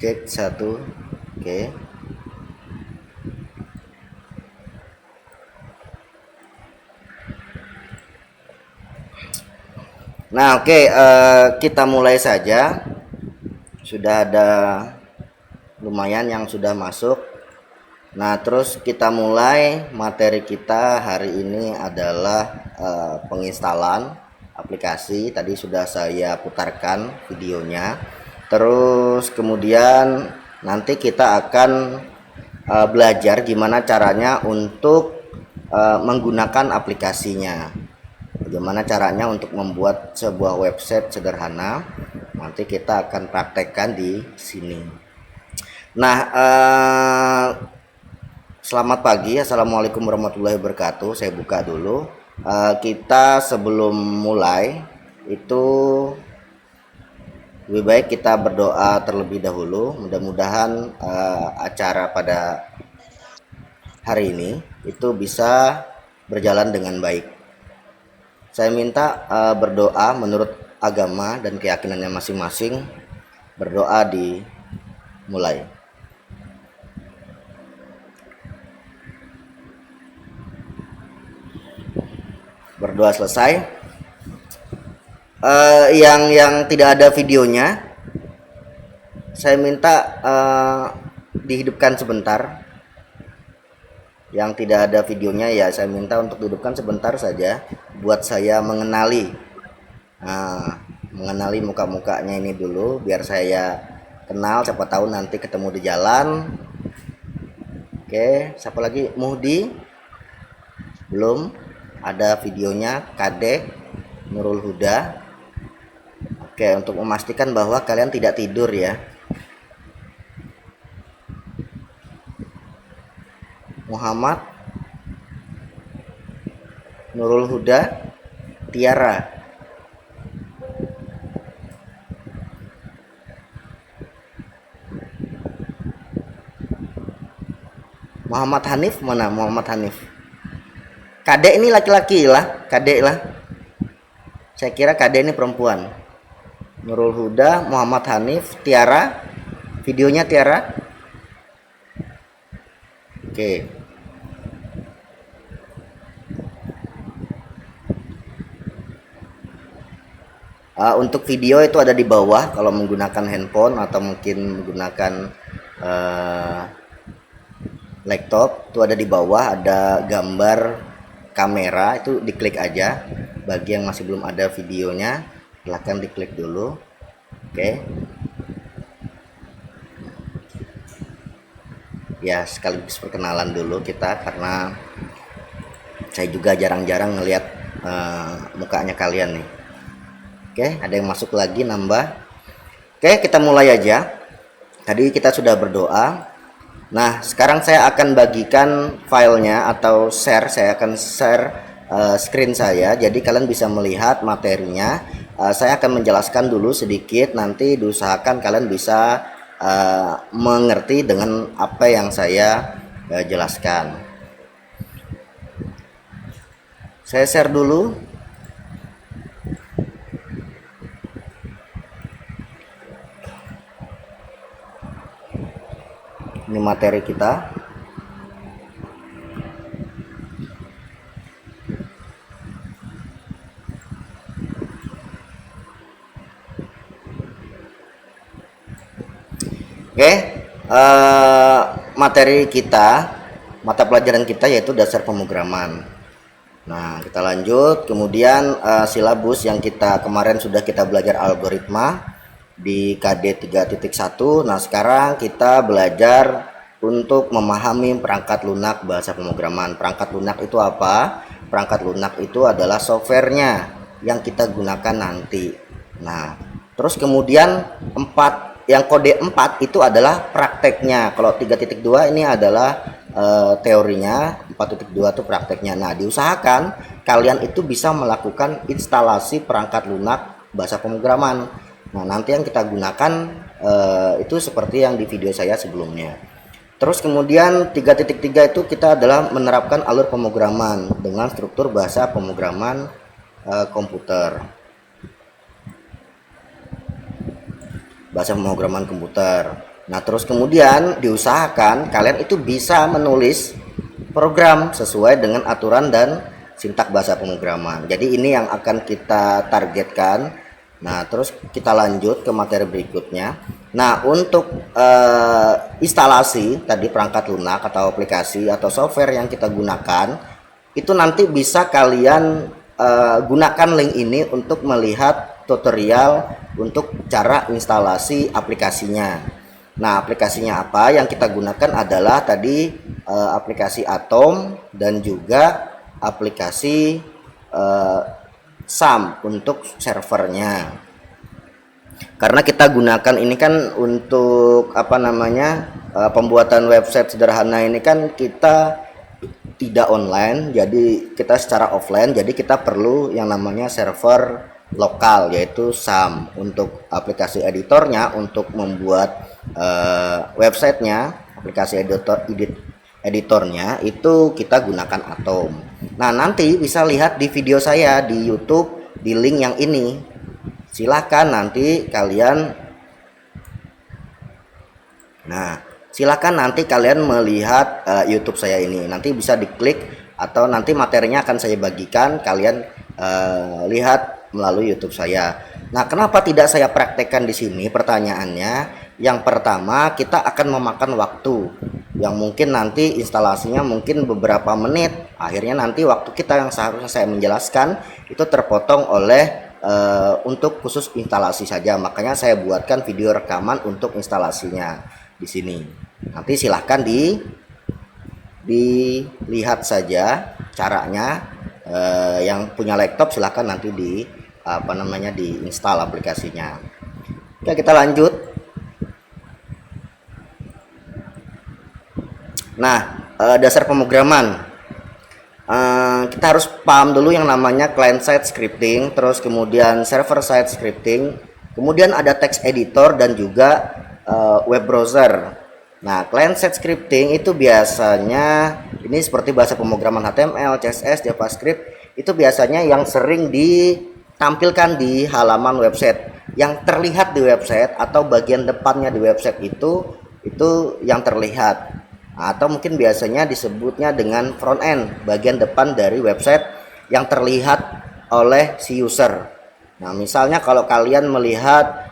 Cek satu. Oke. Nah, oke, kita mulai saja. Sudah ada lumayan yang sudah masuk. Nah, terus kita mulai. Materi kita hari ini adalah penginstalan aplikasi. Tadi sudah saya putarkan videonya. Terus kemudian nanti kita akan belajar gimana caranya untuk menggunakan aplikasinya. Bagaimana caranya untuk membuat sebuah website sederhana. Nanti kita akan praktekkan di sini. Nah, selamat pagi, assalamualaikum warahmatullahi wabarakatuh. Saya buka dulu. Kita sebelum mulai itu lebih baik kita berdoa terlebih dahulu. Mudah-mudahan acara pada hari ini itu bisa berjalan dengan baik. Saya minta berdoa menurut agama dan keyakinannya masing-masing. Berdoa dimulai. Berdoa selesai. Yang tidak ada videonya, saya minta dihidupkan sebentar. Yang tidak ada videonya ya saya minta untuk dihidupkan sebentar saja buat saya mengenali muka-mukanya ini dulu, biar saya kenal, siapa tahu nanti ketemu di jalan. Oke, siapa lagi? Muhdi belum ada videonya. Kadek Nurul Huda. Oke, untuk memastikan bahwa kalian tidak tidur ya. Muhammad Nurul Huda Tiara. Muhammad Hanif mana? Muhammad Hanif. Kadek ini laki-laki lah, Kadek lah. Saya kira Kadek ini perempuan. Nurul Huda, Muhammad Hanif, Tiara. Videonya Tiara. Oke. Untuk video itu ada di bawah kalau menggunakan handphone atau mungkin menggunakan laptop, itu ada di bawah, ada gambar kamera, itu diklik aja. Bagi yang masih belum ada videonya, silahkan diklik dulu. Oke. Ya, sekaligus perkenalan dulu kita, karena saya juga jarang-jarang ngelihat mukanya kalian nih. Oke, ada yang masuk lagi nambah. Oke, kita mulai aja. Tadi kita sudah berdoa. Nah, sekarang saya akan bagikan filenya atau share. Saya akan share screen saya, jadi kalian bisa melihat materinya. Saya akan menjelaskan dulu sedikit, nanti diusahakan kalian bisa mengerti dengan apa yang saya jelaskan. Saya share dulu. Ini materi kita. Oke, materi kita, mata pelajaran kita yaitu dasar pemrograman. Nah, kita lanjut. Kemudian silabus yang kita kemarin sudah kita belajar algoritma di KD 3.1. Nah, sekarang kita belajar untuk memahami perangkat lunak bahasa pemrograman. Perangkat lunak itu apa? Perangkat lunak itu adalah softwarenya yang kita gunakan nanti. Nah, terus kemudian yang kode 4 itu adalah prakteknya. Kalau 3.2 ini adalah teorinya, 4.2 itu prakteknya. Nah, diusahakan kalian itu bisa melakukan instalasi perangkat lunak bahasa pemrograman. Nah, nanti yang kita gunakan itu seperti yang di video saya sebelumnya. Terus kemudian 3.3 itu kita adalah menerapkan alur pemrograman dengan struktur bahasa pemrograman komputer. Bahasa pemrograman komputer. Nah, terus kemudian diusahakan kalian itu bisa menulis program sesuai dengan aturan dan sintak bahasa pemrograman. Jadi ini yang akan kita targetkan. Nah, terus kita lanjut ke materi berikutnya. Nah, untuk instalasi tadi perangkat lunak atau aplikasi atau software yang kita gunakan, itu nanti bisa kalian gunakan link ini untuk melihat tutorial untuk cara instalasi aplikasinya. Nah, aplikasinya apa yang kita gunakan adalah tadi aplikasi Atom dan juga aplikasi SAM untuk servernya. Karena kita gunakan ini kan untuk apa namanya pembuatan website sederhana ini kan kita tidak online, jadi kita secara offline, jadi kita perlu yang namanya server lokal yaitu SAM. Untuk aplikasi editornya untuk membuat websitenya, aplikasi editornya itu kita gunakan Atom. Nah, nanti bisa lihat di video saya di YouTube di link yang ini. Silahkan nanti kalian melihat YouTube saya ini. Nanti bisa diklik atau nanti materinya akan saya bagikan, kalian lihat melalui YouTube saya. Nah, kenapa tidak saya praktekkan di sini? Pertanyaannya, yang pertama kita akan memakan waktu yang mungkin nanti instalasinya mungkin beberapa menit. Akhirnya nanti waktu kita yang seharusnya saya menjelaskan itu terpotong oleh untuk khusus instalasi saja. Makanya saya buatkan video rekaman untuk instalasinya di sini. Nanti silahkan dilihat saja caranya. Yang punya laptop silahkan nanti diinstal aplikasinya. Oke, kita lanjut. Nah, dasar pemrograman. Kita harus paham dulu yang namanya client side scripting, terus kemudian server side scripting, kemudian ada text editor dan juga web browser. Nah, client side scripting itu biasanya ini seperti bahasa pemrograman HTML, CSS, JavaScript, itu biasanya yang sering ditampilkan di halaman website, yang terlihat di website atau bagian depannya di website itu yang terlihat. Atau mungkin biasanya disebutnya dengan front end, bagian depan dari website yang terlihat oleh si user. Nah, misalnya kalau kalian melihat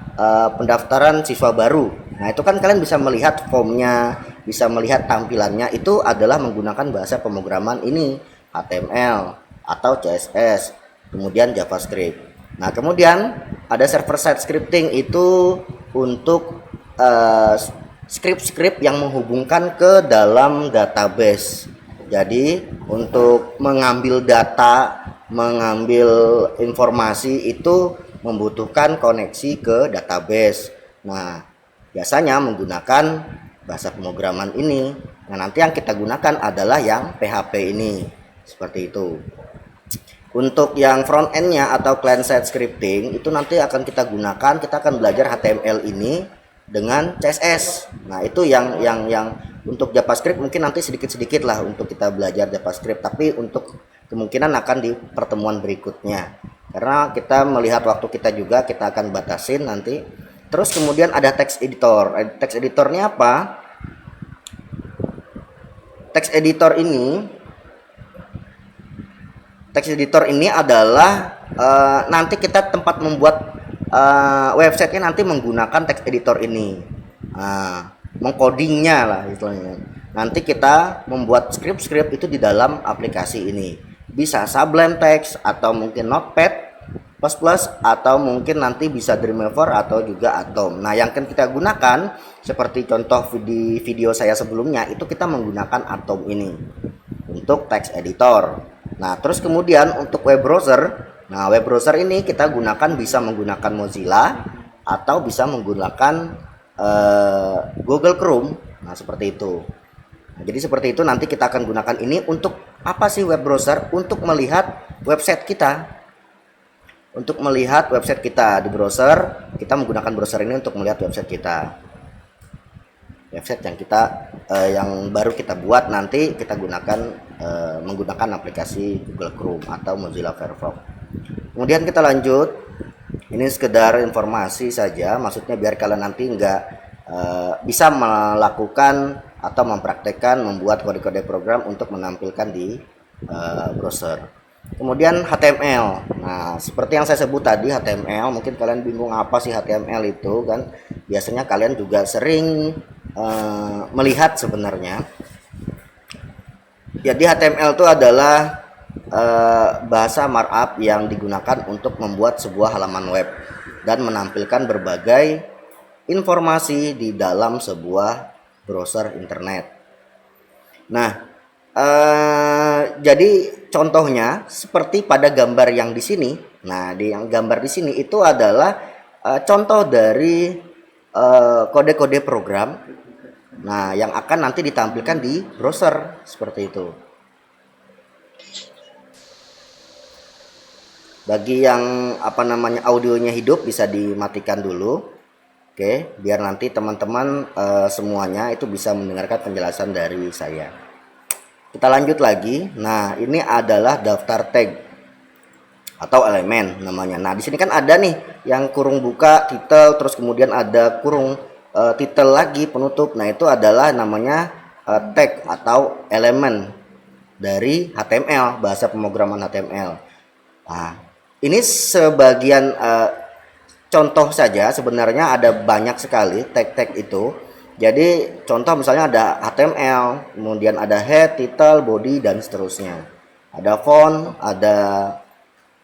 pendaftaran siswa baru, nah itu kan kalian bisa melihat formnya, bisa melihat tampilannya, itu adalah menggunakan bahasa pemrograman ini, HTML atau CSS, kemudian JavaScript. Nah, kemudian ada server side scripting, itu untuk script yang menghubungkan ke dalam database. Jadi untuk mengambil data, mengambil informasi itu membutuhkan koneksi ke database. Nah, biasanya menggunakan bahasa pemrograman ini. Nah, nanti yang kita gunakan adalah yang PHP ini. Seperti itu. Untuk yang front end-nya atau client side scripting itu nanti akan kita gunakan, kita akan belajar HTML ini dengan CSS. Nah, itu yang untuk JavaScript mungkin nanti sedikit-sedikit lah untuk kita belajar JavaScript, tapi untuk kemungkinan akan di pertemuan berikutnya. Karena kita melihat waktu kita juga, kita akan batasin nanti. Terus kemudian ada text editor. Text editornya apa? Text editor ini adalah nanti kita tempat membuat websitenya nanti menggunakan text editor ini, mengcodingnya lah istilahnya. Nanti kita membuat script itu di dalam aplikasi ini, bisa Sublime Text atau mungkin Notepad++, atau mungkin nanti bisa Dreamweaver atau juga Atom. Nah, yang akan kita gunakan seperti contoh di video saya sebelumnya itu kita menggunakan Atom ini untuk text editor. Nah, terus kemudian untuk web browser. Nah, web browser ini kita gunakan, bisa menggunakan Mozilla atau bisa menggunakan Google Chrome. Nah, seperti itu. Nah, jadi seperti itu nanti kita akan gunakan ini untuk apa sih web browser? Untuk melihat website kita. Untuk melihat website kita di browser, kita menggunakan browser ini untuk melihat website kita. Website yang yang baru kita buat nanti kita gunakan menggunakan aplikasi Google Chrome atau Mozilla Firefox. Kemudian kita lanjut. Ini sekedar informasi saja, maksudnya biar kalian nanti nggak bisa melakukan atau mempraktekkan membuat kode-kode program untuk menampilkan di browser. Kemudian HTML. Nah, seperti yang saya sebut tadi, HTML, mungkin kalian bingung apa sih HTML itu kan? Biasanya kalian juga sering melihat sebenarnya. Jadi HTML itu adalah bahasa markup yang digunakan untuk membuat sebuah halaman web dan menampilkan berbagai informasi di dalam sebuah browser internet. Nah, jadi contohnya seperti pada gambar yang di sini. Nah, di yang gambar di sini itu adalah contoh dari kode-kode program. Nah, yang akan nanti ditampilkan di browser seperti itu. Bagi yang audionya hidup bisa dimatikan dulu. Oke, biar nanti teman-teman semuanya itu bisa mendengarkan penjelasan dari saya. Kita lanjut lagi. Nah, ini adalah daftar tag atau elemen namanya. Nah, di sini kan ada nih yang kurung buka, titel, terus kemudian ada kurung titel lagi penutup. Nah, itu adalah namanya tag atau elemen dari HTML, bahasa pemrograman HTML. Nah, ini sebagian contoh saja, sebenarnya ada banyak sekali tag-tag itu. Jadi contoh misalnya ada HTML, kemudian ada head, title, body, dan seterusnya. Ada font, ada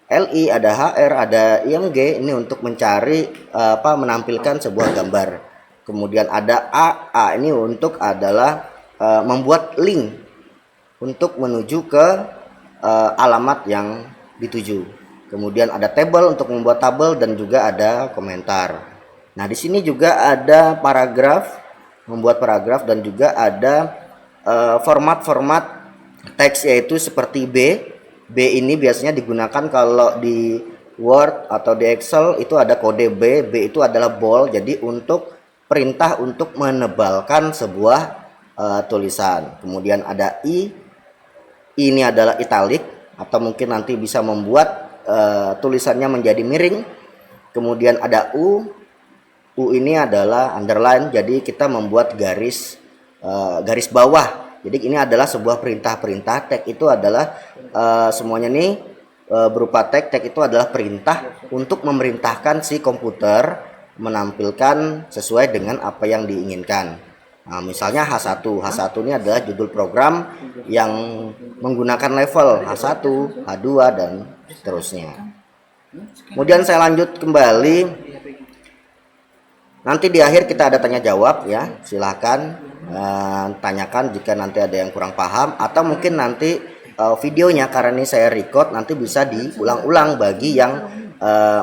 LI, ada HR, ada IMG, ini untuk mencari menampilkan sebuah gambar. Kemudian ada A ini untuk adalah membuat link untuk menuju ke alamat yang dituju. Kemudian ada table untuk membuat tabel dan juga ada komentar. Nah, di sini juga ada paragraf, membuat paragraf, dan juga ada format-format teks yaitu seperti B. B ini biasanya digunakan kalau di Word atau di Excel itu ada kode B. B itu adalah bold, jadi untuk perintah untuk menebalkan sebuah tulisan. Kemudian ada I. Ini adalah italic atau mungkin nanti bisa membuat tulisannya menjadi miring. Kemudian ada U. U ini adalah underline, jadi kita membuat garis bawah. Jadi ini adalah sebuah perintah-perintah. Tag itu adalah semuanya nih berupa tag. Tag itu adalah perintah untuk memerintahkan si komputer menampilkan sesuai dengan apa yang diinginkan. Nah, misalnya H1. H1 ini adalah judul program yang menggunakan level H1, H2, dan seterusnya. Kemudian saya lanjut kembali. Nanti di akhir kita ada tanya jawab ya. Silahkan tanyakan jika nanti ada yang kurang paham, atau mungkin nanti videonya, karena ini saya record, nanti bisa diulang-ulang. Bagi yang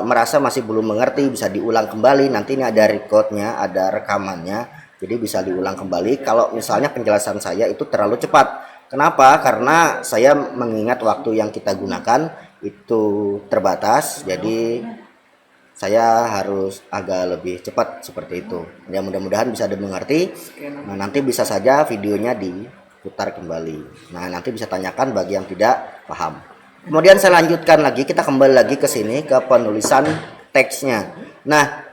merasa masih belum mengerti bisa diulang kembali. Nanti ini ada recordnya, ada rekamannya. Jadi bisa diulang kembali kalau misalnya penjelasan saya itu terlalu cepat. Kenapa? Karena saya mengingat waktu yang kita gunakan itu terbatas. Jadi saya harus agak lebih cepat seperti itu. Ya, mudah-mudahan bisa dimengerti. Nah, nanti bisa saja videonya diputar kembali. Nah, nanti bisa tanyakan bagi yang tidak paham. Kemudian saya lanjutkan lagi, kita kembali lagi ke sini ke penulisan teksnya. Nah,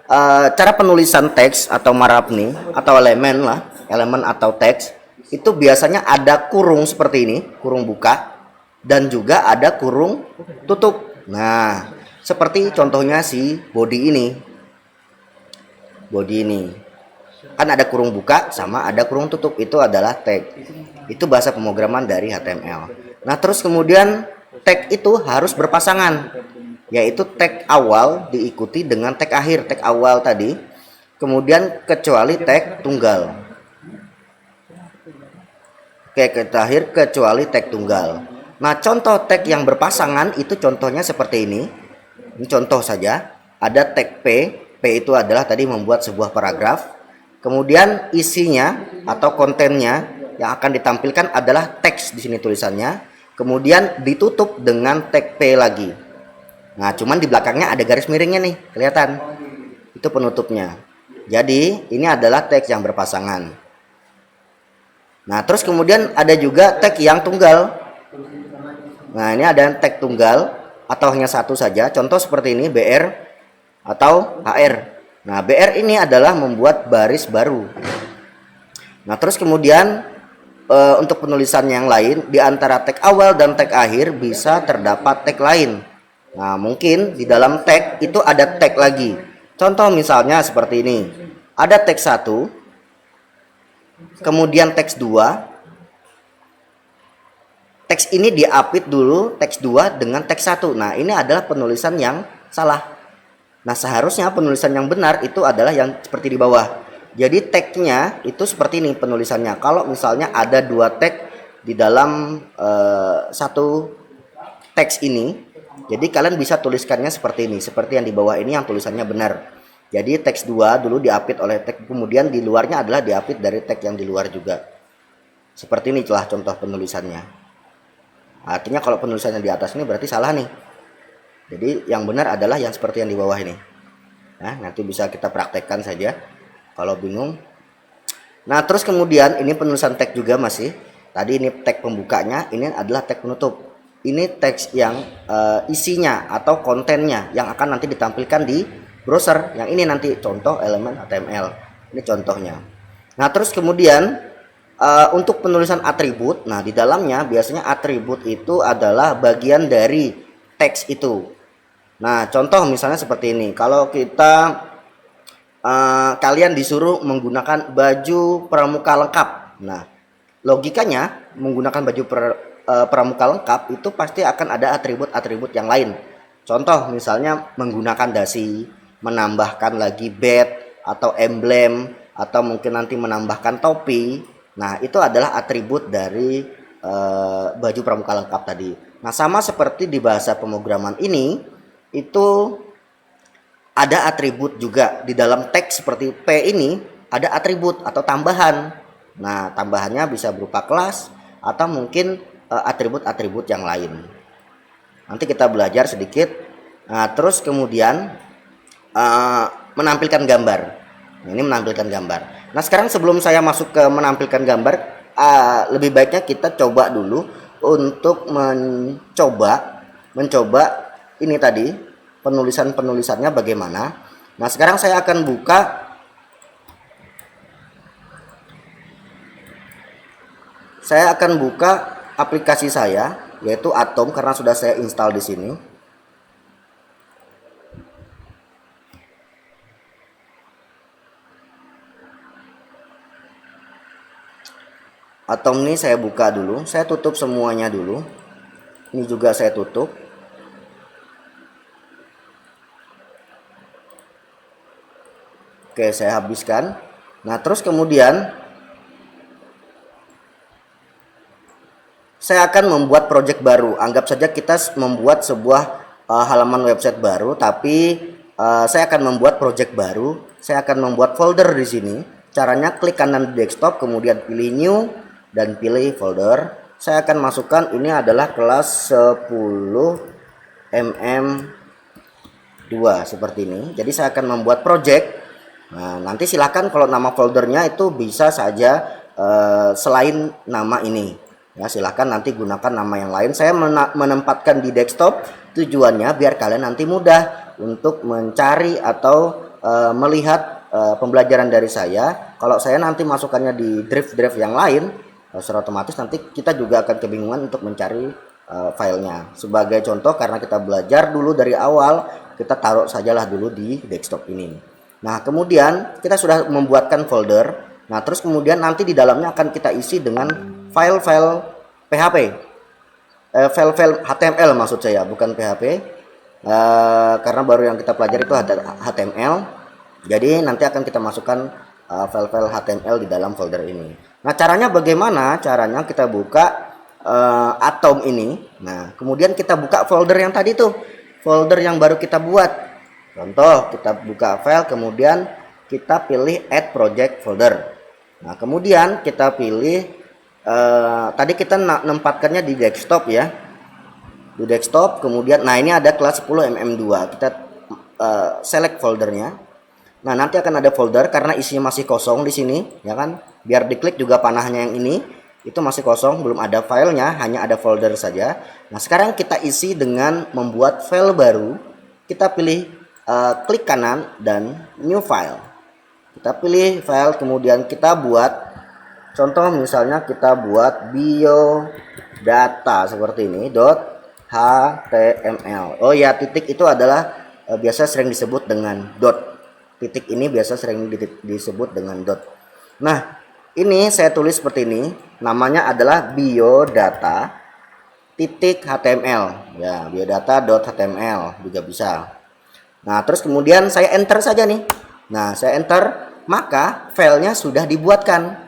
cara penulisan teks atau markup nih atau elemen atau teks itu biasanya ada kurung seperti ini, kurung buka, dan juga ada kurung tutup. Nah, seperti contohnya si body ini. Body ini kan ada kurung buka sama ada kurung tutup, itu adalah tag. Itu bahasa pemrograman dari HTML. Nah, terus kemudian tag itu harus berpasangan, yaitu tag awal diikuti dengan tag akhir. Tag awal tadi, kemudian kecuali tag tunggal. Oke, tag akhir kecuali tag tunggal. Nah, contoh tag yang berpasangan itu contohnya seperti ini. Ini contoh saja. Ada tag P. P itu adalah tadi membuat sebuah paragraf. Kemudian isinya atau kontennya yang akan ditampilkan adalah teks di sini tulisannya. Kemudian ditutup dengan tag P lagi. Nah, cuman di belakangnya ada garis miringnya nih, kelihatan. Itu penutupnya. Jadi, ini adalah teks yang berpasangan. Nah, terus kemudian ada juga tag yang tunggal. Nah, ini ada tag tunggal atau hanya satu saja. Contoh seperti ini, BR atau HR. Nah, BR ini adalah membuat baris baru. Nah, terus kemudian untuk penulisan yang lain, di antara tag awal dan tag akhir bisa terdapat tag lain. Nah, mungkin di dalam tag itu ada tag lagi. Contoh misalnya seperti ini. Ada tag 1, kemudian teks 2. Teks ini diapit dulu teks 2 dengan teks 1. Nah, ini adalah penulisan yang salah. Nah, seharusnya penulisan yang benar itu adalah yang seperti di bawah. Jadi tagnya itu seperti ini penulisannya. Kalau misalnya ada 2 tag di dalam satu teks ini, jadi kalian bisa tuliskannya seperti ini, seperti yang di bawah ini yang tulisannya benar. Jadi teks 2 dulu diapit oleh tag, kemudian di luarnya adalah diapit dari tag yang di luar juga. Seperti ini telah contoh penulisannya. Artinya kalau penulisannya di atas ini berarti salah nih. Jadi yang benar adalah yang seperti yang di bawah ini. Nah, nanti bisa kita praktekkan saja kalau bingung. Nah, terus kemudian ini penulisan tag juga masih. Tadi ini tag pembukanya, ini adalah tag penutup. Ini teks yang isinya atau kontennya yang akan nanti ditampilkan di browser. Yang ini nanti contoh elemen HTML. Ini contohnya. Nah, terus kemudian untuk penulisan atribut, nah di dalamnya biasanya atribut itu adalah bagian dari teks itu. Nah, contoh misalnya seperti ini. Kalau kita kalian disuruh menggunakan baju pramuka lengkap. Nah, logikanya menggunakan baju pramuka lengkap itu pasti akan ada atribut-atribut yang lain. Contoh misalnya menggunakan dasi, menambahkan lagi badge atau emblem, atau mungkin nanti menambahkan topi. Nah, itu adalah atribut dari baju pramuka lengkap tadi. Nah, sama seperti di bahasa pemrograman ini, itu ada atribut juga di dalam teks seperti P ini, ada atribut atau tambahan. Nah, tambahannya bisa berupa kelas atau mungkin atribut-atribut yang lain. Nanti kita belajar sedikit. Nah, terus kemudian menampilkan gambar. Nah, ini menampilkan gambar. Nah, sekarang sebelum saya masuk ke menampilkan gambar, lebih baiknya kita coba dulu untuk mencoba ini tadi penulisannya bagaimana. Nah, sekarang saya akan buka aplikasi saya, yaitu Atom, karena sudah saya install di sini. Atom ini saya buka dulu, saya tutup semuanya dulu. Ini juga saya tutup. Oke, saya habiskan. Nah, terus kemudian saya akan membuat project baru. Anggap saja kita membuat sebuah halaman website baru, tapi saya akan membuat project baru. Saya akan membuat folder di sini. Caranya klik kanan di desktop, kemudian pilih new dan pilih folder. Saya akan masukkan ini adalah kelas 10 mm2 seperti ini. Jadi saya akan membuat project. Nah, nanti silakan kalau nama foldernya itu bisa saja selain nama ini. Ya, silahkan nanti gunakan nama yang lain. Saya menempatkan di desktop tujuannya biar kalian nanti mudah untuk mencari atau melihat pembelajaran dari saya. Kalau saya nanti masukkannya di drive yang lain, secara otomatis nanti kita juga akan kebingungan untuk mencari filenya. Sebagai contoh, karena kita belajar dulu dari awal, kita taruh sajalah dulu di desktop ini. Nah, kemudian kita sudah membuatkan folder. Nah, terus kemudian nanti di dalamnya akan kita isi dengan file-file PHP, file-file HTML maksud saya, bukan PHP, karena baru yang kita pelajari itu HTML. Jadi nanti akan kita masukkan file-file HTML di dalam folder ini. Nah, caranya bagaimana? Caranya kita buka Atom ini. Nah, kemudian kita buka folder yang tadi tuh, folder yang baru kita buat. Contoh, kita buka file, kemudian kita pilih add project folder. Nah, kemudian kita pilih tadi kita nempatkannya di desktop ya, di desktop. Kemudian nah, ini ada kelas 10 mm2, kita select foldernya. Nah, nanti akan ada folder karena isinya masih kosong di sini ya kan, biar diklik juga panahnya yang ini itu masih kosong, belum ada filenya, hanya ada folder saja. Nah, sekarang kita isi dengan membuat file baru. Kita pilih klik kanan dan new file. Kita pilih file, kemudian kita buat contoh, misalnya kita buat biodata seperti ini .html. Oh ya, titik itu adalah biasa sering disebut dengan dot. Titik ini biasa sering disebut dengan dot. Nah, ini saya tulis seperti ini, namanya adalah biodata .html ya, biodata.html juga bisa. Nah, terus kemudian saya enter saja nih. Nah, saya enter, maka filenya sudah dibuatkan.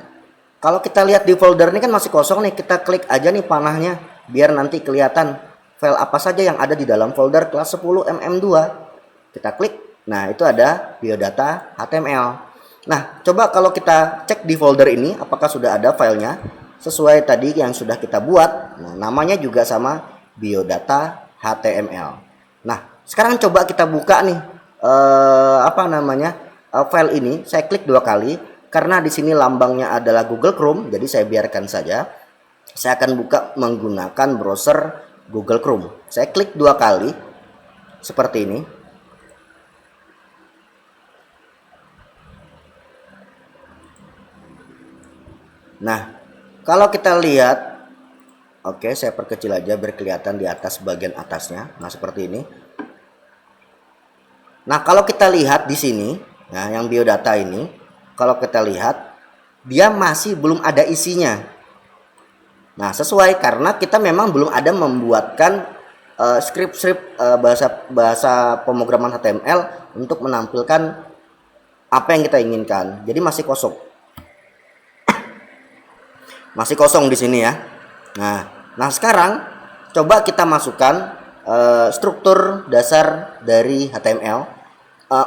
Kalau kita lihat di folder ini kan masih kosong nih, kita klik aja nih panahnya biar nanti kelihatan file apa saja yang ada di dalam folder kelas 10 mm2. Kita klik, nah itu ada biodata HTML. Nah, coba kalau kita cek di folder ini apakah sudah ada filenya sesuai tadi yang sudah kita buat. Nah, namanya juga sama biodata HTML. Nah, sekarang coba kita buka nih file ini. Saya klik 2 kali karena di sini lambangnya adalah Google Chrome, jadi saya biarkan saja. Saya akan buka menggunakan browser Google Chrome. Saya klik 2 kali seperti ini. Nah, kalau kita lihat, oke, saya perkecil aja biar kelihatan di atas bagian atasnya. Nah, seperti ini. Nah, kalau kita lihat di sini, nah yang biodata ini, kalau kita lihat dia masih belum ada isinya. Nah, sesuai karena kita memang belum ada membuatkan script bahasa pemrograman HTML untuk menampilkan apa yang kita inginkan. Jadi masih kosong. Masih kosong di sini ya. Nah sekarang coba kita masukkan struktur dasar dari HTML.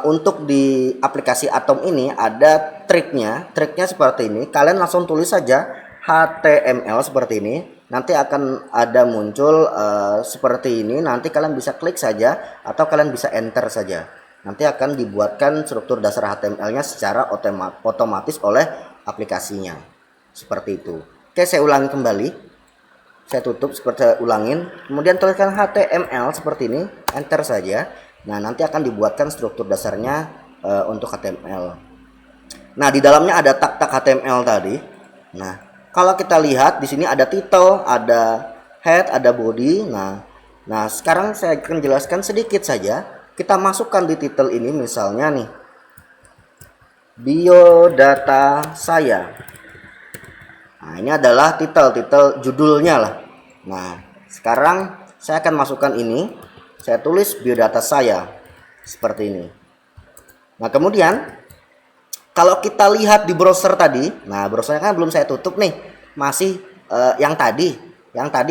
Untuk di aplikasi Atom ini ada triknya seperti ini. Kalian langsung tulis saja HTML seperti ini, nanti akan ada muncul seperti ini. Nanti kalian bisa klik saja atau kalian bisa enter saja. Nanti akan dibuatkan struktur dasar HTML-nya secara otomatis oleh aplikasinya. Seperti itu. Oke, saya ulangi kembali. Saya tutup, seperti saya ulangin. Kemudian tuliskan HTML seperti ini, enter saja. Nah, nanti akan dibuatkan struktur dasarnya untuk HTML. Nah, di dalamnya ada tag-tag HTML tadi. Nah, kalau kita lihat di sini ada title, ada head, ada body. Nah, sekarang saya akan jelaskan sedikit saja. Kita masukkan di title ini misalnya nih, biodata saya. Nah, ini adalah title judulnya lah. Nah, sekarang saya akan masukkan ini. Saya tulis biodata saya seperti ini. Nah, kemudian kalau kita lihat di browser tadi, nah browsernya kan belum saya tutup nih, masih yang tadi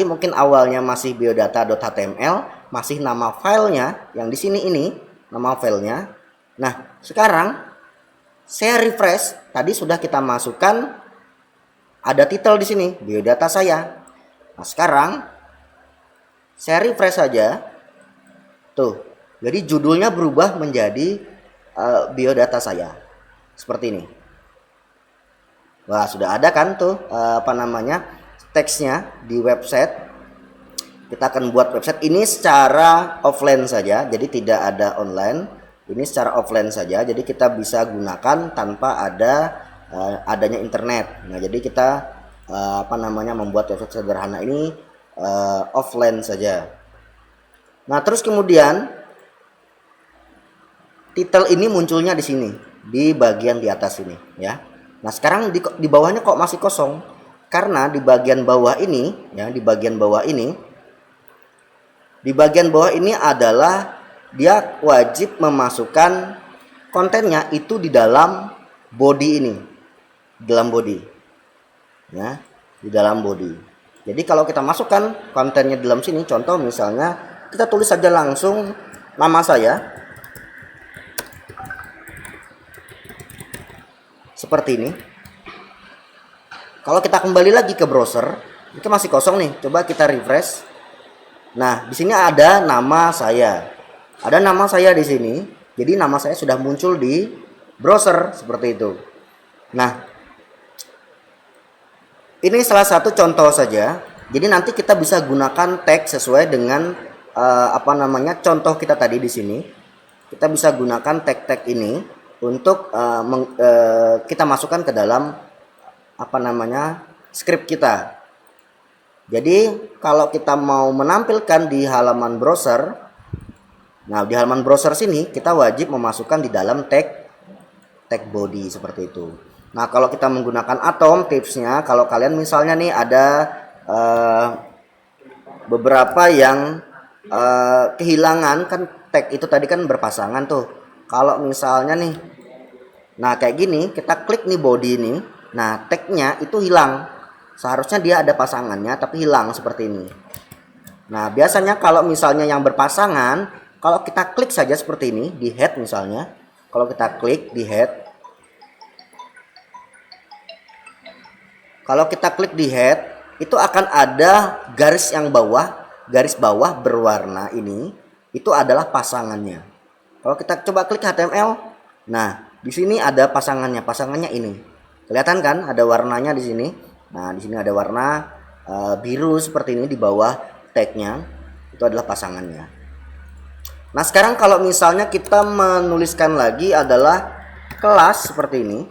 mungkin awalnya masih biodata.html, masih nama filenya yang di sini ini nama filenya. Nah, sekarang saya refresh, tadi sudah kita masukkan ada title di sini biodata saya. Nah, sekarang saya refresh saja. Tuh, jadi judulnya berubah menjadi biodata saya. Seperti ini. Wah, sudah ada kan tuh teksnya di website. Kita akan buat website ini secara offline saja, jadi tidak ada online. Ini secara offline saja, jadi kita bisa gunakan tanpa ada adanya internet. Nah, jadi kita membuat website sederhana ini offline saja. Nah, terus kemudian title ini munculnya di sini, di bagian di atas ini ya. Nah, sekarang di bawahnya kok masih kosong? Karena di bagian bawah ini ya, di bagian bawah ini adalah dia wajib memasukkan kontennya itu di dalam body ini. Dalam body. Ya, di dalam body. Jadi kalau kita masukkan kontennya dalam sini, contoh misalnya kita tulis saja langsung nama saya seperti ini. Kalau kita kembali lagi ke browser, ini masih kosong nih. Coba kita refresh. Nah, di sini ada nama saya. Ada nama saya di sini. Jadi nama saya sudah muncul di browser seperti itu. Nah, ini salah satu contoh saja. Jadi nanti kita bisa gunakan tag sesuai dengan contoh kita tadi di sini. kita bisa gunakan tag-tag ini untuk kita masukkan ke dalam apa namanya script kita. Jadi kalau kita mau menampilkan di halaman browser, nah di halaman browser sini kita wajib memasukkan di dalam tag body seperti itu. Nah kalau kita menggunakan Atom, tipsnya kalau kalian misalnya nih ada beberapa yang kehilangan, kan tag itu tadi kan berpasangan tuh. Kalau misalnya nih, nah kayak gini, kita klik nih body ini, nah tagnya itu hilang. Seharusnya dia ada pasangannya tapi hilang seperti ini. Nah biasanya kalau misalnya yang berpasangan, kalau kita klik saja seperti ini di head misalnya, kalau kita klik di head, kalau kita klik di head itu akan ada garis yang garis bawah berwarna ini, itu adalah pasangannya. Kalau kita coba klik HTML, nah di sini ada pasangannya ini, kelihatan kan ada warnanya di sini. Nah di sini ada warna biru seperti ini di bawah tagnya, itu adalah pasangannya. Nah sekarang kalau misalnya kita menuliskan lagi adalah kelas seperti ini,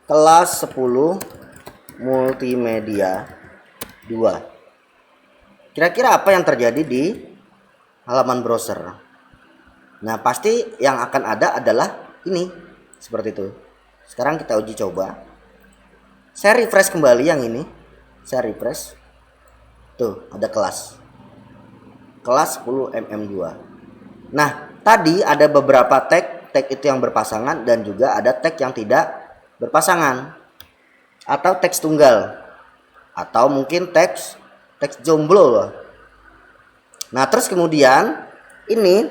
kelas 10 multimedia 2. Kira-kira apa yang terjadi di halaman browser? Nah pasti yang akan ada adalah ini seperti itu. Sekarang kita uji coba. Saya refresh kembali yang ini. Saya refresh. Tuh, ada kelas 10 mm2. Nah, tadi ada beberapa tag itu yang berpasangan dan juga ada tag yang tidak berpasangan. Atau teks tunggal. Atau mungkin teks jomblo. Nah, terus kemudian ini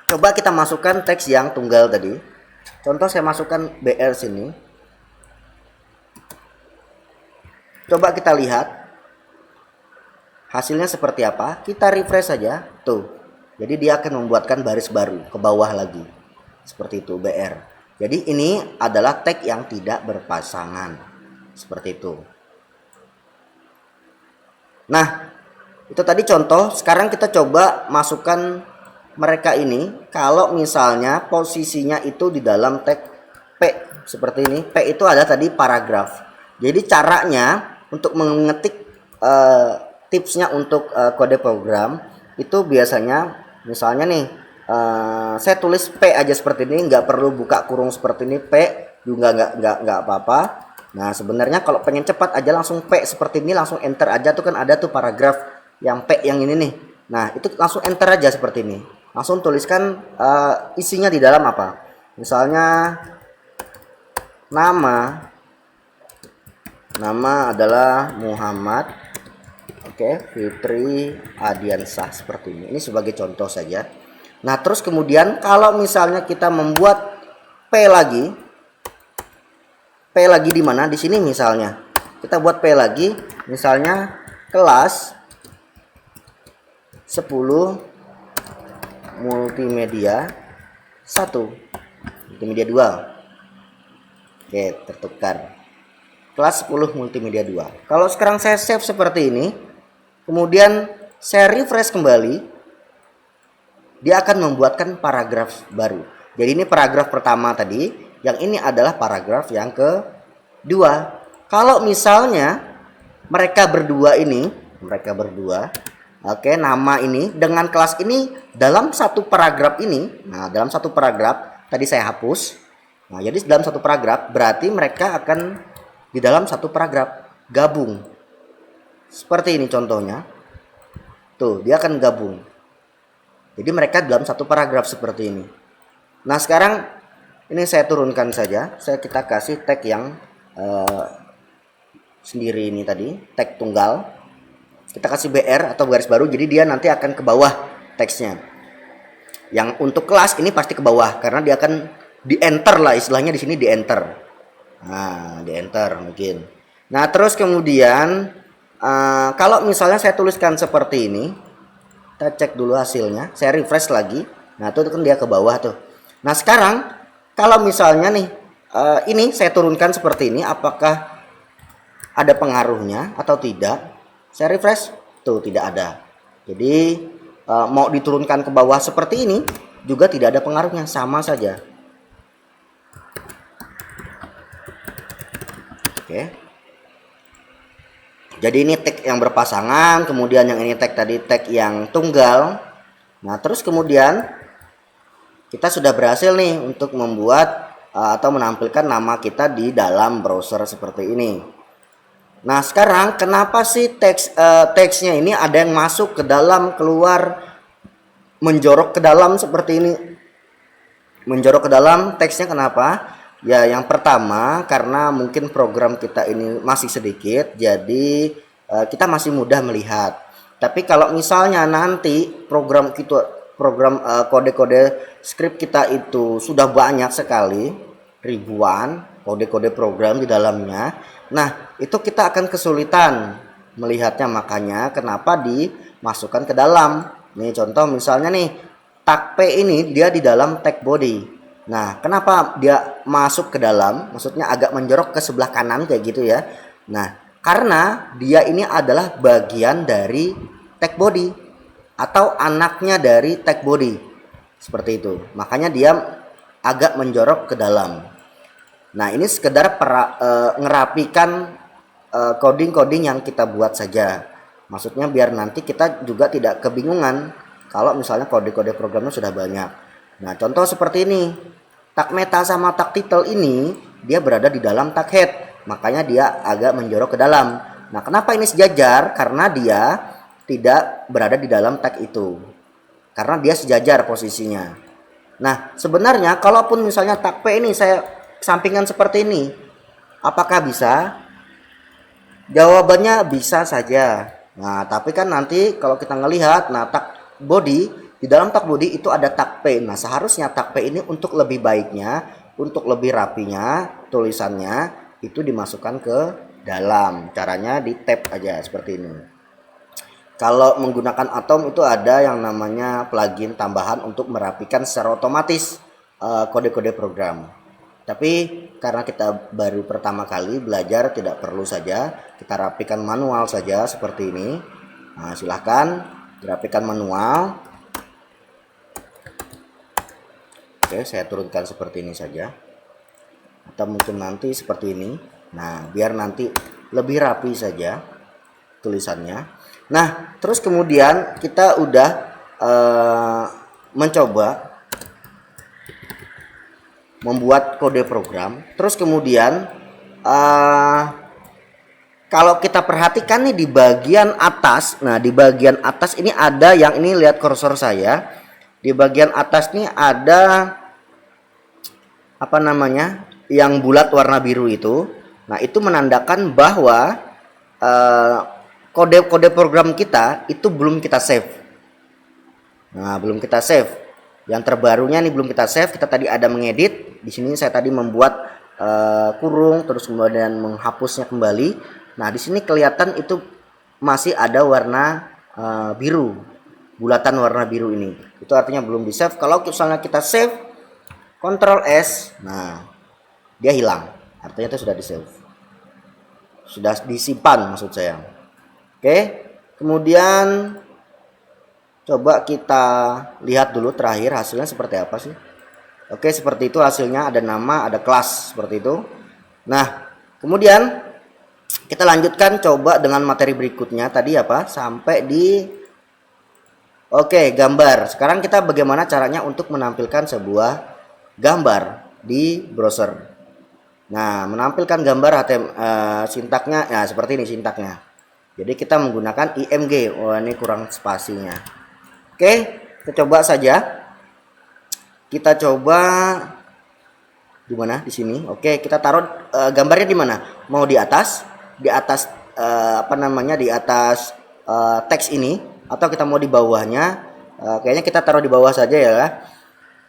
coba kita masukkan teks yang tunggal tadi. Contoh saya masukkan BR sini. Coba kita lihat hasilnya seperti apa. Kita refresh saja. Tuh. Jadi dia akan membuatkan baris baru ke bawah lagi. Seperti itu BR. Jadi ini adalah tag yang tidak berpasangan. Seperti itu. Nah, itu tadi contoh. Sekarang kita coba masukkan mereka ini. Kalau misalnya posisinya itu di dalam tag P seperti ini. P itu ada tadi paragraf. Jadi caranya untuk mengetik tipsnya untuk kode program itu biasanya misalnya nih saya tulis P aja seperti ini, nggak perlu buka kurung seperti ini, P juga nggak apa-apa. Nah sebenarnya kalau pengen cepat aja langsung P seperti ini, langsung enter aja, tuh kan ada tuh paragraf yang P yang ini nih. Nah itu langsung enter aja seperti ini, langsung tuliskan isinya di dalam apa, misalnya nama adalah Muhammad, oke, Fitri Adiansah seperti ini. Ini sebagai contoh saja. Nah, terus kemudian kalau misalnya kita membuat P lagi di mana? Di sini misalnya. Kita buat P lagi, misalnya kelas 10 multimedia 1, multimedia 2. Oke, tertukar. Kelas 10 multimedia 2. Kalau sekarang saya save seperti ini, kemudian saya refresh kembali, dia akan membuatkan paragraf baru. Jadi ini paragraf pertama tadi, yang ini adalah paragraf yang kedua. Kalau misalnya mereka berdua, oke, nama ini dengan kelas ini dalam satu paragraf ini, nah dalam satu paragraf tadi saya hapus. Nah jadi dalam satu paragraf berarti mereka akan di dalam satu paragraf gabung seperti ini contohnya. Tuh dia akan gabung, jadi mereka dalam satu paragraf seperti ini. Nah sekarang ini saya turunkan saja, kita kasih tag yang sendiri ini tadi, tag tunggal, kita kasih BR atau garis baru, jadi dia nanti akan ke bawah teksnya. Yang untuk kelas ini pasti ke bawah karena dia akan di enter lah istilahnya, di sini di enter. Nah, di enter mungkin. Nah, terus kemudian kalau misalnya saya tuliskan seperti ini, kita cek dulu hasilnya, saya refresh lagi. Nah, itu kan dia ke bawah tuh. Nah, sekarang kalau misalnya nih ini saya turunkan seperti ini, apakah ada pengaruhnya atau tidak? Saya refresh, tuh tidak ada. Jadi mau diturunkan ke bawah seperti ini, juga tidak ada pengaruhnya, sama saja. Oke. Jadi ini tag yang berpasangan, kemudian yang ini tag tadi tag yang tunggal. Nah, terus kemudian kita sudah berhasil nih untuk membuat atau menampilkan nama kita di dalam browser seperti ini. Nah, sekarang kenapa sih teksnya ini ada yang masuk ke dalam, keluar, menjorok ke dalam seperti ini? Menjorok ke dalam teksnya kenapa? Ya, yang pertama karena mungkin program kita ini masih sedikit, jadi kita masih mudah melihat. Tapi kalau misalnya nanti program kode-kode script kita itu sudah banyak sekali, ribuan kode-kode program di dalamnya, nah itu kita akan kesulitan melihatnya. Makanya kenapa dimasukkan ke dalam. Nih contoh misalnya nih, tag P ini dia di dalam tag body. Nah, kenapa dia masuk ke dalam? Maksudnya agak menjorok ke sebelah kanan kayak gitu ya. Nah, karena dia ini adalah bagian dari tag body atau anaknya dari tag body. Seperti itu. Makanya dia agak menjorok ke dalam. Nah, ini sekedar ngerapikan coding-coding yang kita buat saja. Maksudnya biar nanti kita juga tidak kebingungan kalau misalnya kode-kode programnya sudah banyak. Nah, contoh seperti ini. Tag meta sama tag title ini dia berada di dalam tag head, makanya dia agak menjorok ke dalam. Nah, kenapa ini sejajar? Karena dia tidak berada di dalam tag itu, karena dia sejajar posisinya. Nah, sebenarnya kalaupun misalnya tag P ini saya sampingan seperti ini, apakah bisa? Jawabannya bisa saja. Nah, tapi kan nanti kalau kita ngelihat, nah tag body, di dalam tag body itu ada tag P. Nah, seharusnya tag P ini untuk lebih baiknya, untuk lebih rapinya tulisannya itu dimasukkan ke dalam. Caranya di tab aja seperti ini. Kalau menggunakan Atom itu ada yang namanya plugin tambahan untuk merapikan secara otomatis kode-kode program. Tapi karena kita baru pertama kali belajar, tidak perlu saja, kita rapikan manual saja seperti ini. Nah, silahkan rapikan manual. Oke, saya turunkan seperti ini saja, atau mungkin nanti seperti ini. Nah, biar nanti lebih rapi saja tulisannya. Nah, terus kemudian kita udah mencoba membuat kode program. Terus kemudian kalau kita perhatikan nih di bagian atas, nah di bagian atas ini ada yang ini, lihat kursor saya. Di bagian atas nih ada apa namanya, yang bulat warna biru itu. Nah, itu menandakan bahwa kode-kode program kita itu belum kita save. Nah, belum kita save. Yang terbarunya nih belum kita save. Kita tadi ada mengedit. Di sini saya tadi membuat kurung, terus kemudian menghapusnya kembali. Nah, di sini kelihatan itu masih ada warna biru, bulatan warna biru ini. Itu artinya belum di save. Kalau misalnya kita save, Ctrl S, nah dia hilang. Artinya itu sudah di save, sudah disimpan maksud saya. Oke, kemudian coba kita lihat dulu terakhir hasilnya seperti apa sih. Oke, seperti itu hasilnya, ada nama, ada kelas seperti itu. Nah, kemudian kita lanjutkan coba dengan materi berikutnya tadi apa, sampai di oke, gambar. Sekarang kita bagaimana caranya untuk menampilkan sebuah gambar di browser. Nah, menampilkan gambar sintaknya ya seperti ini sintaknya. Jadi kita menggunakan img. Oh, ini kurang spasinya. Oke, kita coba saja. Kita coba di mana? Di sini. Oke, kita taruh gambarnya di mana? Mau di atas apa namanya? Di atas teks ini, atau kita mau di bawahnya? Kayaknya kita taruh di bawah saja ya.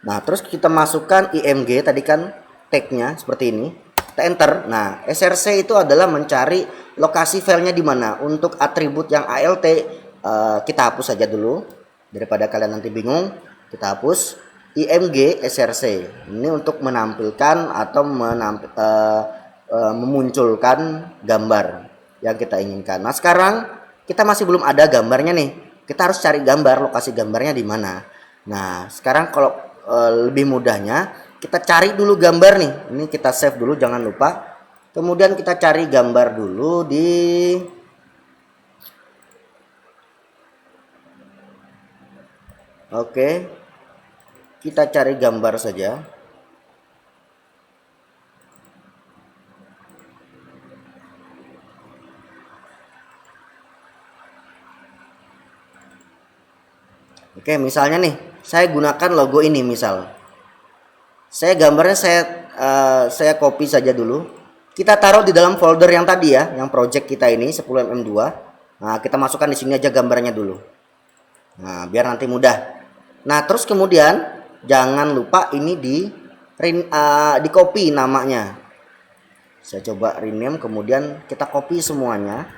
Nah, terus kita masukkan img tadi kan tagnya seperti ini. Kita enter. Nah, src itu adalah mencari lokasi filenya di mana. Untuk atribut yang alt kita hapus saja dulu daripada kalian nanti bingung. Kita hapus img src. Ini untuk menampilkan atau memunculkan gambar yang kita inginkan. Nah, sekarang kita masih belum ada gambarnya nih. Kita harus cari gambar, lokasi gambarnya di mana. Nah, sekarang kalau lebih mudahnya kita cari dulu gambar nih. Ini kita save dulu, jangan lupa. Kemudian kita cari gambar dulu di Oke, kita cari gambar saja. Oke, misalnya nih, saya gunakan logo ini misal. Saya gambarnya saya copy saja dulu. Kita taruh di dalam folder yang tadi ya, yang project kita ini 10mm2. Nah, kita masukkan di sini aja gambarnya dulu. Nah, biar nanti mudah. Nah, terus kemudian jangan lupa ini di copy namanya. Saya coba rename, kemudian kita copy semuanya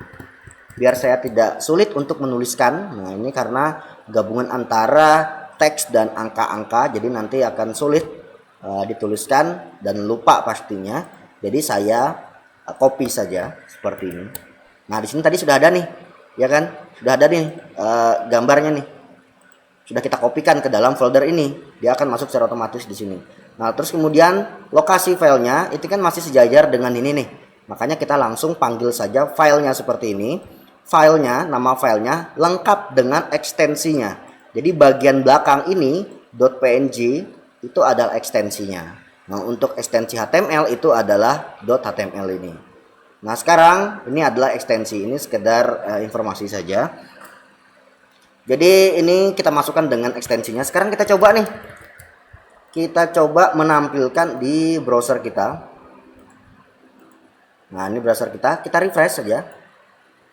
biar saya tidak sulit untuk menuliskan. Nah, ini karena gabungan antara teks dan angka-angka, jadi nanti akan sulit dituliskan dan lupa pastinya. Jadi saya copy saja seperti ini. Nah, di sini tadi sudah ada nih, ya kan? Sudah ada nih gambarnya nih. Sudah kita kopikan ke dalam folder ini, dia akan masuk secara otomatis di sini. Nah, terus kemudian lokasi filenya itu kan masih sejajar dengan ini nih. Makanya kita langsung panggil saja filenya seperti ini. Filenya, nama filenya lengkap dengan ekstensinya. Jadi bagian belakang ini .png itu adalah ekstensinya. Nah, untuk ekstensi HTML itu adalah .html ini. Nah, sekarang ini adalah ekstensi, ini sekedar informasi saja. Jadi ini kita masukkan dengan ekstensinya. Sekarang kita coba nih. Kita coba menampilkan di browser kita. Nah, ini browser kita refresh saja.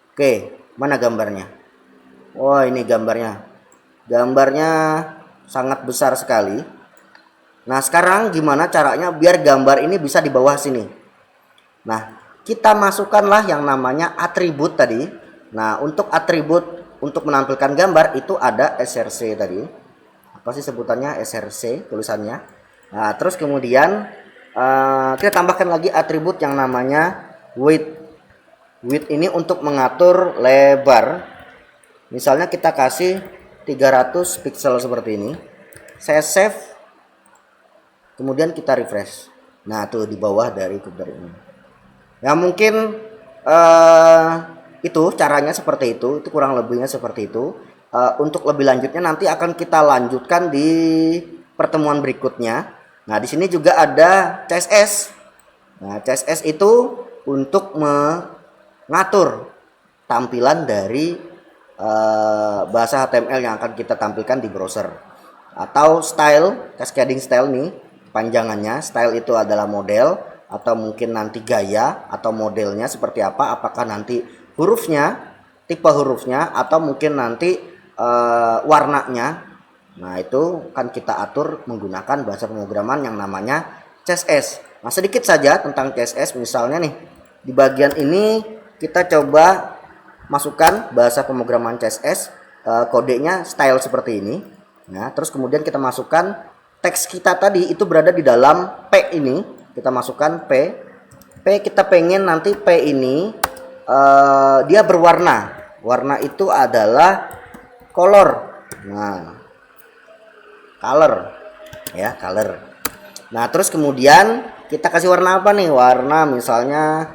Oke, mana gambarnya? Oh, ini gambarnya. Gambarnya sangat besar sekali. Nah, sekarang gimana caranya biar gambar ini bisa di bawah sini? Nah, kita masukkanlah yang namanya atribut tadi. Nah, untuk atribut untuk menampilkan gambar itu ada src tadi. Apa sih sebutannya? src tulisannya. Nah, terus kemudian kita tambahkan lagi atribut yang namanya width. Width ini untuk mengatur lebar. Misalnya kita kasih 300 pixel seperti ini. Saya save. Kemudian kita refresh. Nah, tuh di bawah dari gambar ini. Ya mungkin itu caranya seperti itu kurang lebihnya seperti itu. Untuk lebih lanjutnya nanti akan kita lanjutkan di pertemuan berikutnya. Nah, di sini juga ada CSS. Nah, CSS itu untuk mengatur tampilan dari bahasa HTML yang akan kita tampilkan di browser. Atau style, cascading style nih, panjangannya. Style itu adalah model atau mungkin nanti gaya atau modelnya seperti apa, apakah nanti hurufnya, tipe hurufnya, atau mungkin nanti warnanya. Nah, itu kan kita atur menggunakan bahasa pemrograman yang namanya CSS. Nah, sedikit saja tentang CSS. Misalnya nih, di bagian ini kita coba masukkan bahasa pemrograman CSS, kodenya style seperti ini. Nah, terus kemudian kita masukkan teks kita tadi itu berada di dalam P ini. Kita masukkan P. Kita pengen nanti P ini dia berwarna. Warna itu adalah color. Nah, color ya, color. Nah, terus kemudian kita kasih warna apa nih? Warna misalnya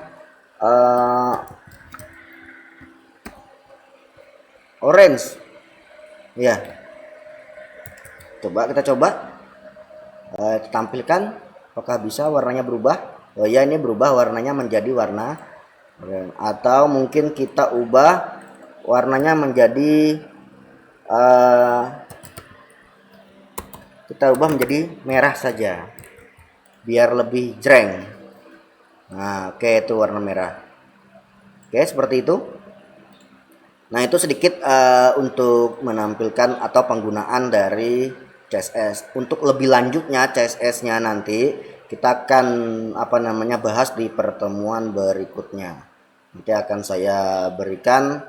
orange. Ya. Kita coba tampilkan apakah bisa warnanya berubah. Oh ya, ini berubah warnanya menjadi warna orange. Atau mungkin kita ubah warnanya menjadi merah saja biar lebih jreng. Nah, oke, itu warna merah. Oke, seperti itu. Nah, itu sedikit untuk menampilkan atau penggunaan dari CSS. Untuk lebih lanjutnya CSS-nya nanti kita akan bahas di pertemuan berikutnya. Nanti akan saya berikan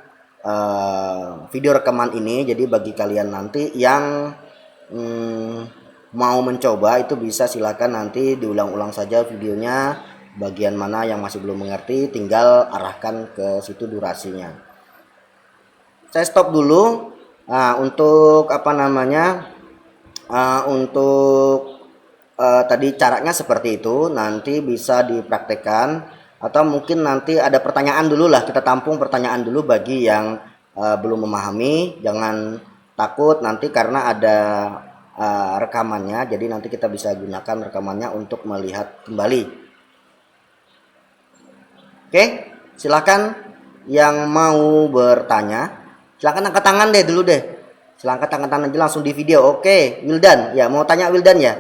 video rekaman ini. Jadi bagi kalian nanti yang mau mencoba itu bisa silakan nanti diulang-ulang saja videonya. Bagian mana yang masih belum mengerti tinggal arahkan ke situ durasinya. Saya stop dulu. Nah, untuk Untuk tadi caranya seperti itu, nanti bisa dipraktekkan atau mungkin nanti ada pertanyaan dulu lah, kita tampung pertanyaan dulu bagi yang belum memahami. Jangan takut nanti karena ada rekamannya, jadi nanti kita bisa gunakan rekamannya untuk melihat kembali. Oke, silakan yang mau bertanya, silakan angkat tangan deh dulu deh. Silakan angkat tangan aja langsung di video. Oke, Wildan, ya mau tanya Wildan ya?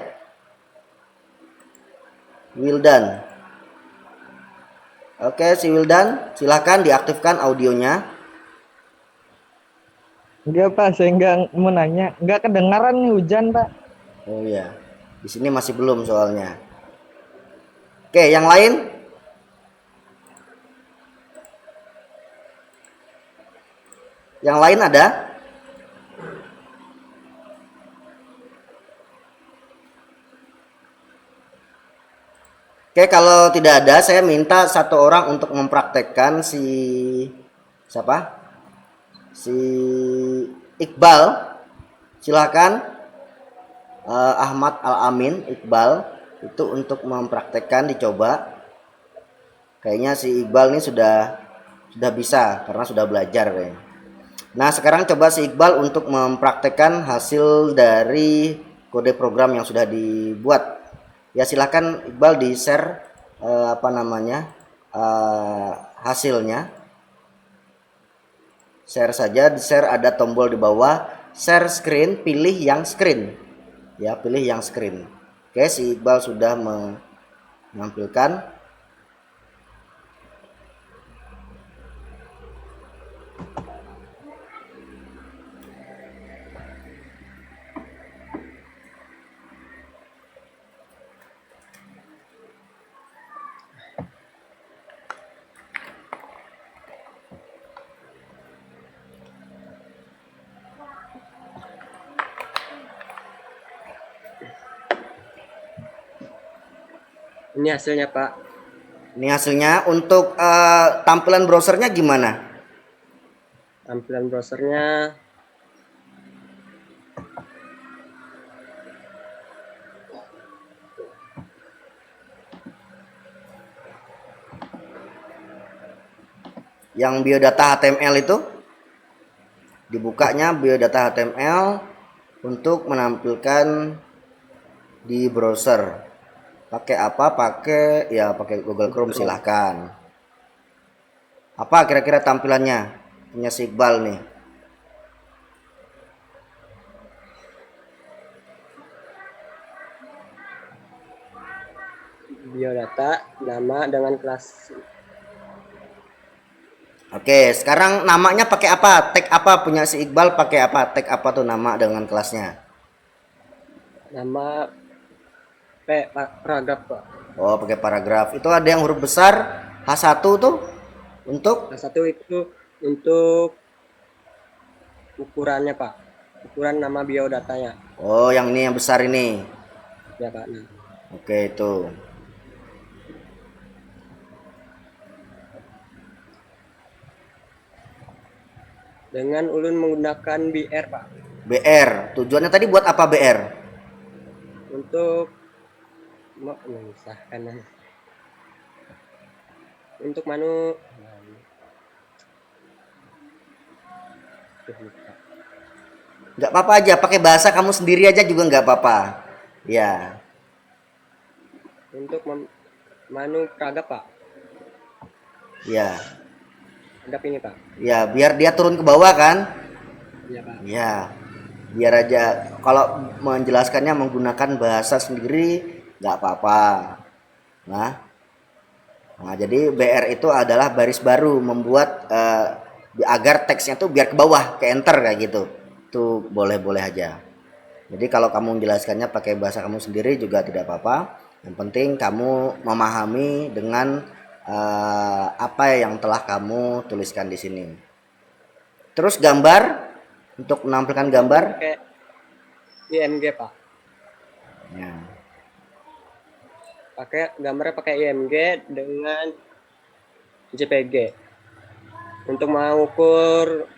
Wildan. Oke, si Wildan, silakan diaktifkan audionya. Enggak Pak, saya enggak mau nanya. Enggak kedengaran nih hujan Pak. Oh iya, di sini masih belum soalnya. Oke, yang lain? Yang lain ada? Oke, kalau tidak ada, saya minta satu orang untuk mempraktekkan si siapa? Si Iqbal. Silakan Ahmad Al-Amin Iqbal itu untuk mempraktekkan dicoba. Kayaknya si Iqbal ini sudah bisa karena sudah belajar kayaknya. Nah, sekarang coba si Iqbal untuk mempraktekkan hasil dari kode program yang sudah dibuat. Ya silakan Iqbal di share apa namanya hasilnya. Share saja, di share ada tombol di bawah share screen, pilih yang screen. Ya, pilih yang screen. Oke, si Iqbal sudah menampilkan. Ini hasilnya Pak. Ini hasilnya. Untuk tampilan browsernya gimana? Tampilan browsernya Yang biodata HTML itu dibukanya biodata HTML untuk menampilkan di browser. Pakai apa? Pakai Google Chrome silahkan. Apa kira-kira tampilannya punya si Iqbal nih? biodata, nama dengan kelas. Oke, sekarang namanya pakai apa? Tag apa punya si Iqbal pakai apa? Tag apa tuh nama dengan kelasnya? Nama paragraf Pak. Oh, pakai paragraf. Itu ada yang huruf besar H1 tuh untuk Nah, satu itu untuk ukurannya Pak. Ukuran nama biodatanya. oh, yang ini yang besar ini. Ya Pak. Nah, Oke, itu. dengan ulun menggunakan BR Pak. BR. Tujuannya tadi buat apa BR? Untuk memisahkan. Untuk manu Nggak apa-apa aja, pakai bahasa kamu sendiri aja juga nggak apa-apa. Ya, untuk manu paragraf Pak. ya, Paragraf ini Pak. ya, biar dia turun ke bawah kan? Ya Pak. Ya, biar aja. Kalau menjelaskannya menggunakan bahasa sendiri nggak apa-apa. Nah, jadi BR itu adalah baris baru membuat agar teksnya tuh biar ke bawah, ke enter kayak gitu. Itu boleh-boleh aja. Jadi kalau kamu menjelaskannya pakai bahasa kamu sendiri juga tidak apa-apa. Yang penting kamu memahami dengan apa yang telah kamu tuliskan di sini. Terus gambar, untuk menampilkan gambar. Pakai IMG Pak. Ya. Gambarnya pakai IMG dengan JPG. Untuk mengukur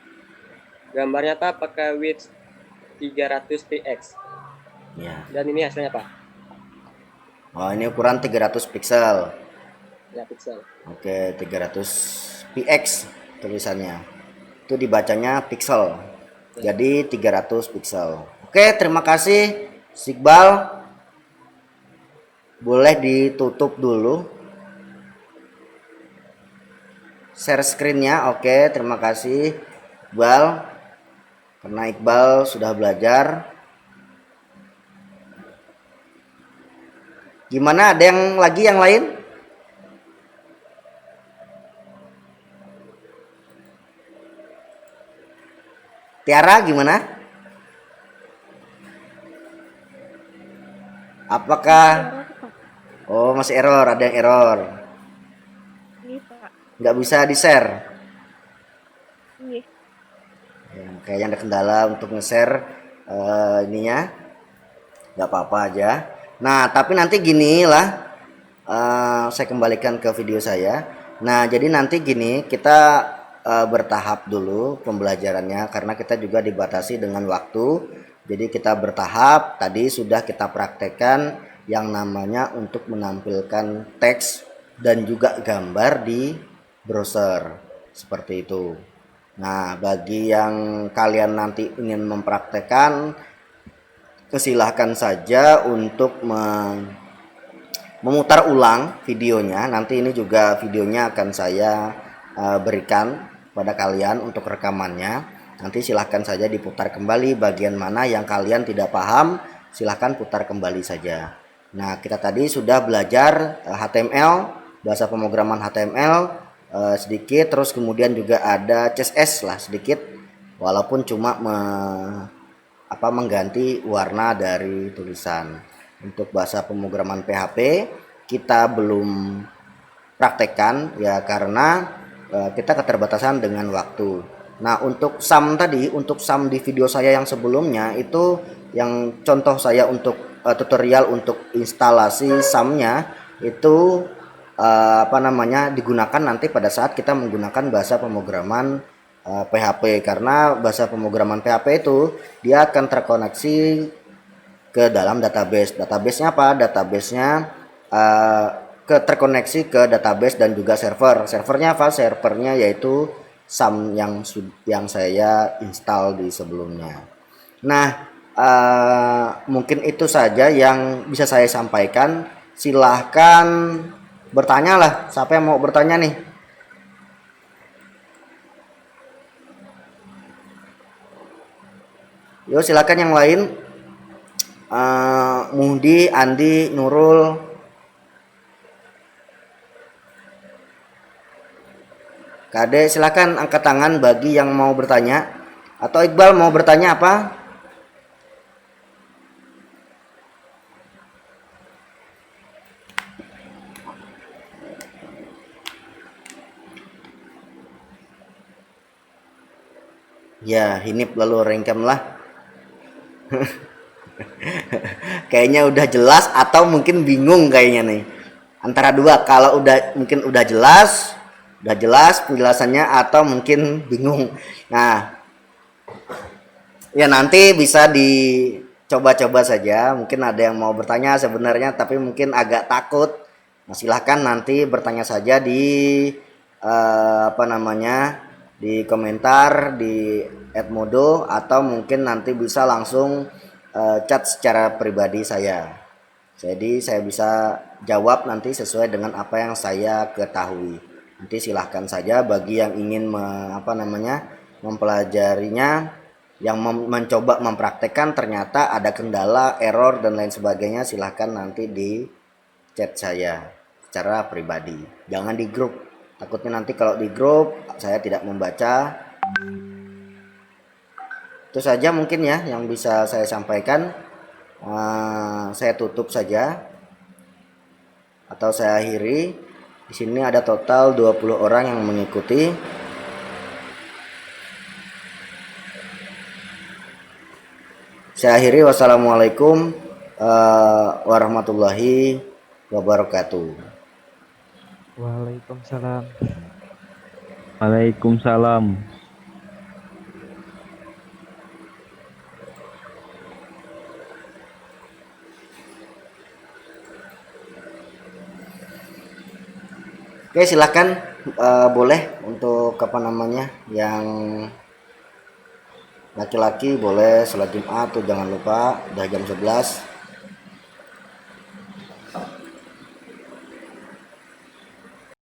gambarnya Pak pakai width 300 px. Ya. Dan ini hasilnya Pak? Oh, ini ukuran 300 pixel. Ya, pixel. Oke, 300 px tulisannya. Itu dibacanya pixel. Ya. Jadi 300 pixel. Oke, terima kasih Iqbal. Boleh ditutup dulu share screen-nya. Oke, terima kasih Iqbal. Karena Iqbal sudah belajar. Gimana, ada yang lagi yang lain? Tiara gimana? Apakah oh masih error, ada yang error. Iya, Pak. Nggak bisa di-share. Iya. Ya, kayaknya ada kendala untuk nge-share ininya. Nggak apa-apa aja. Nah, tapi nanti gini lah. Saya kembalikan ke video saya. Nah, jadi nanti gini, kita bertahap dulu pembelajarannya karena kita juga dibatasi dengan waktu. Jadi kita bertahap. Tadi sudah kita praktekkan yang namanya untuk menampilkan teks dan juga gambar di browser seperti itu. Nah, bagi yang kalian nanti ingin mempraktekkan, silahkan saja untuk memutar ulang videonya. Nanti ini juga videonya akan saya berikan pada kalian untuk rekamannya. Nanti silahkan saja diputar kembali bagian mana yang kalian tidak paham, silahkan putar kembali saja. Nah, kita tadi sudah belajar HTML, bahasa pemrograman HTML sedikit, terus kemudian juga ada CSS lah sedikit, walaupun cuma mengganti warna dari tulisan. Untuk bahasa pemrograman PHP kita belum praktekkan ya karena kita keterbatasan dengan waktu. Nah, untuk sum tadi, untuk sum di video saya yang sebelumnya itu yang contoh saya untuk tutorial untuk instalasi sumnya itu digunakan nanti pada saat kita menggunakan bahasa pemrograman PHP, karena bahasa pemrograman PHP itu dia akan terkoneksi ke dalam database. Databasenya apa? Databasenya terkoneksi ke database dan juga server. Servernya apa? Servernya yaitu SAM yang saya install di sebelumnya. Nah, mungkin itu saja yang bisa saya sampaikan. Silahkan bertanya lah. Siapa yang mau bertanya nih? Yo, silakan yang lain. Muhdi, Andi, Nurul. Kade, silakan angkat tangan bagi yang mau bertanya. Atau Iqbal mau bertanya apa? Ya, hinip lalu rengkem lah. Kayaknya udah jelas atau mungkin bingung kayaknya nih. Antara dua, kalau mungkin udah jelas penjelasannya atau mungkin bingung. Nah, ya nanti bisa dicoba-coba saja. Mungkin ada yang mau bertanya sebenarnya tapi mungkin agak takut. Nah, silahkan nanti bertanya saja di di komentar di @modo, atau mungkin nanti bisa langsung chat secara pribadi saya. Jadi saya bisa jawab nanti sesuai dengan apa yang saya ketahui. Nanti silahkan saja bagi yang ingin mempelajarinya, yang mencoba mempraktekkan ternyata ada kendala, error dan lain sebagainya, silahkan nanti di chat saya secara pribadi. Jangan di grup. Takutnya nanti kalau di grup saya tidak membaca. Itu saja mungkin ya yang bisa saya sampaikan. Saya tutup saja atau saya akhiri. Di sini ada total 20 orang yang mengikuti. Saya akhiri. Wassalamualaikum warahmatullahi wabarakatuh. Waalaikumsalam. Waalaikumsalam. Oke, silakan boleh untuk apa namanya yang laki-laki boleh sholat Jumat tuh jangan lupa udah jam 11.